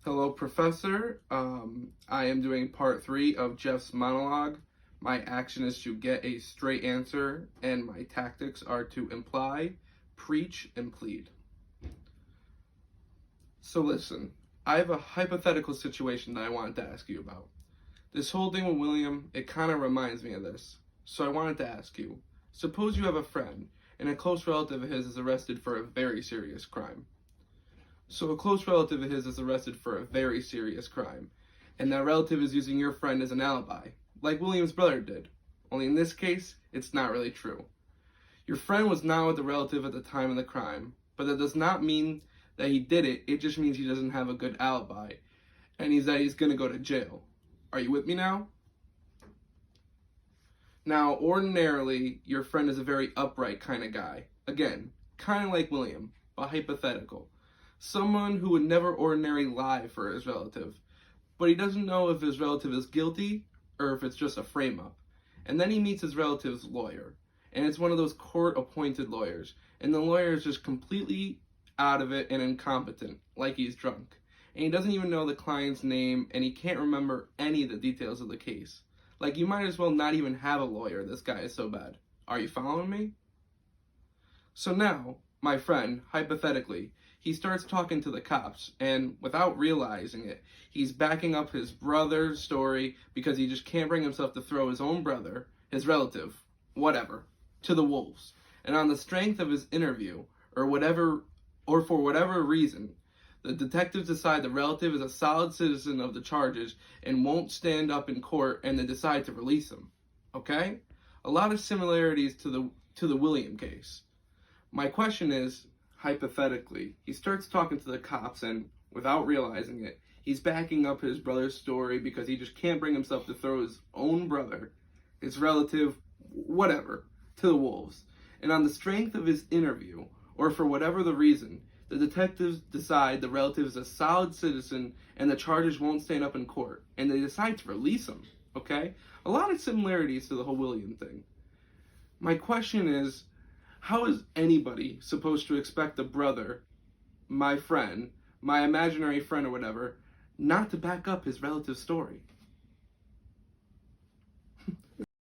Hello, Professor. I am doing part 3 of Jeff's monologue. My action is to get a straight answer, and my tactics are to imply, preach, and plead. So listen, I have a hypothetical situation that I wanted to ask you about. This whole thing with William, it kind of reminds me of this. So I wanted to ask you, suppose you have a friend, and a close relative of his is arrested for a very serious crime. So a close relative of his is arrested for a very serious crime, and that relative is using your friend as an alibi, like William's brother did. Only in this case, it's not really true. Your friend was not with the relative at the time of the crime, but that does not mean that he did it, it just means he doesn't have a good alibi, and he's gonna go to jail. Are you with me now? Now, ordinarily, your friend is a very upright kind of guy. Again, kind of like William, but hypothetical. Someone who would never ordinarily lie for his relative, but he doesn't know if his relative is guilty or if it's just a frame-up. And then he meets his relative's lawyer, and it's one of those court-appointed lawyers, and the lawyer is just completely out of it and incompetent, like he's drunk. And he doesn't even know the client's name, and he can't remember any of the details of the case. Like, you might as well not even have a lawyer, this guy is so bad. Are you following me? So now, my friend, hypothetically, he starts talking to the cops, and without realizing it, he's backing up his brother's story because he just can't bring himself to throw his own brother, his relative, whatever, to the wolves. And on the strength of his interview, or for whatever reason, the detectives decide the relative is a solid citizen of the charges and won't stand up in court, and they decide to release him. Okay? A lot of similarities to the William case. My question is, hypothetically, he starts talking to the cops, and without realizing it, he's backing up his brother's story because he just can't bring himself to throw his own brother, his relative, whatever, to the wolves. And on the strength of his interview, or for whatever the reason, the detectives decide the relative is a solid citizen and the charges won't stand up in court, and they decide to release him, okay? A lot of similarities to the whole William thing. My question is, how is anybody supposed to expect a brother, my friend, my imaginary friend or whatever, not to back up his relative's story?